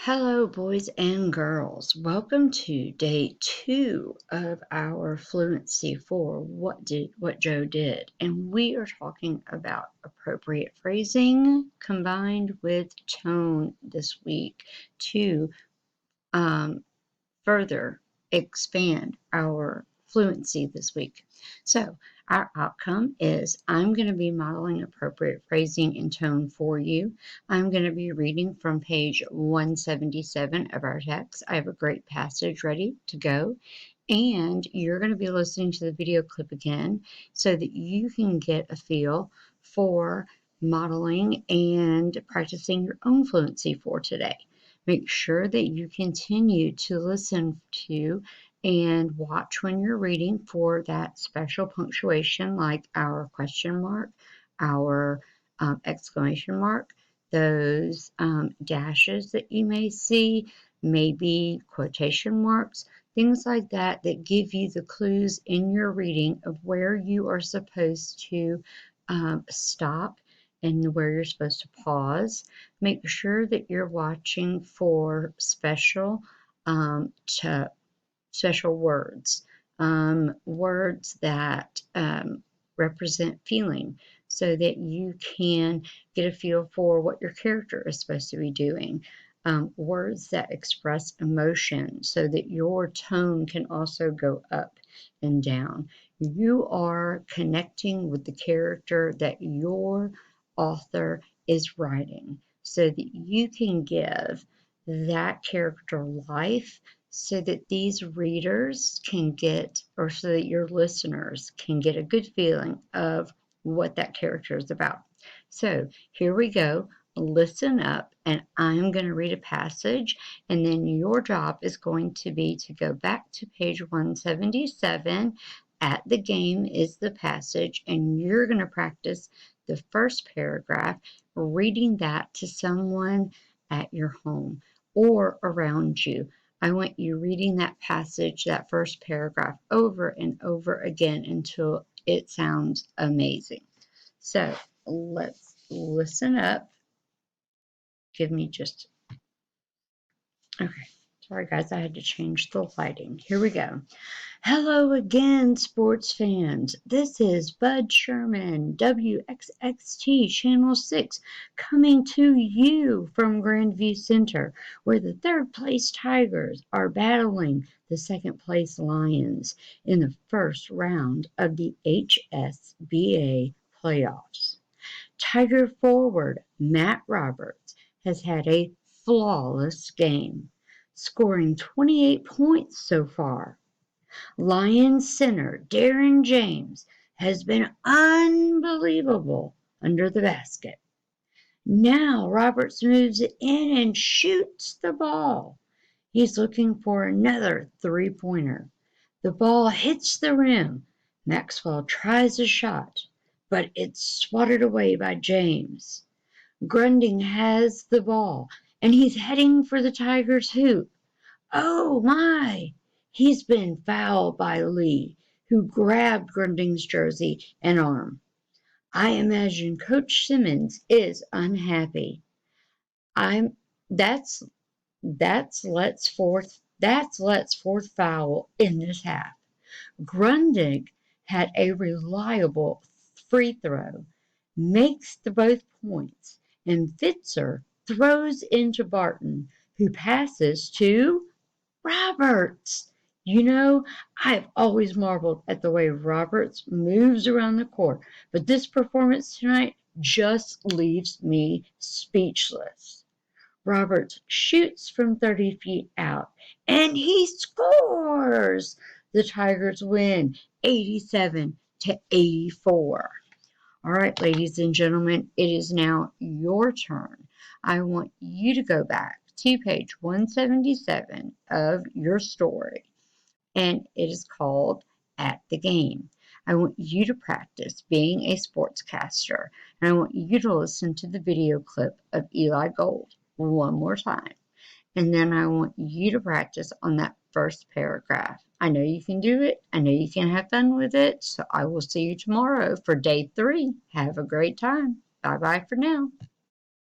Hello, boys and girls. Welcome to day 2 of our Fluency for What Joe Did. And we are talking about appropriate phrasing combined with tone this week to further expand our fluency this week. So our outcome is I'm going to be modeling appropriate phrasing and tone for you. I'm going to be reading from page 177 of our text. I have a great passage ready to go. And you're going to be listening to the video clip again so that you can get a feel for modeling and practicing your own fluency for today. Make sure that you continue to listen to and watch when you're reading for that special punctuation like our question mark, our exclamation mark, those dashes that you may see, maybe quotation marks, things like that that give you the clues in your reading of where you are supposed to stop and where you're supposed to pause. Make sure that you're watching for special words, words that represent feeling, so that you can get a feel for what your character is supposed to be doing. Words that express emotion, so that your tone can also go up and down. You are connecting with the character that your author is writing, so that you can give that character life, so that these readers can get, or so that your listeners can get a good feeling of what that character is about. So here we go. Listen up, and I'm going to read a passage, and then your job is going to be to go back to page 177. At the game is the passage, and you're going to practice the first paragraph, reading that to someone at your home or around you. I want you reading that passage, that first paragraph, over and over again until it sounds amazing. So let's listen up. Give me just, okay. Sorry guys, I had to change the lighting. Here we go. Hello again, sports fans. This is Bud Sherman, WXXT Channel 6, coming to you from Grandview Center, where the third place Tigers are battling the second place Lions in the first round of the HSBA playoffs. Tiger forward Matt Roberts has had a flawless game, scoring 28 points so far. Lions center Darren James has been unbelievable under the basket. Now Roberts moves it in and shoots the ball. He's looking for another three-pointer. The ball hits the rim. Maxwell tries a shot, but it's swatted away by James. Grunding has the ball, and he's heading for the Tigers' hoop. Oh my! He's been fouled by Lee, who grabbed Grunding's jersey and arm. I imagine Coach Simmons is unhappy. That's Let's fourth foul in this half. Grundig had a reliable free throw, makes the both points, and Fitzer throws into Barton, who passes to Roberts. You know, I've always marveled at the way Roberts moves around the court, but this performance tonight just leaves me speechless. Roberts shoots from 30 feet out, and he scores! The Tigers win 87-84. All right, ladies and gentlemen, it is now your turn. I want you to go back to page 177 of your story, and it is called At the Game. I want you to practice being a sportscaster, and I want you to listen to the video clip of Eli Gold one more time. And then I want you to practice on that first paragraph. I know you can do it. I know you can have fun with it. So I will see you tomorrow for day 3. Have a great time. Bye-bye for now.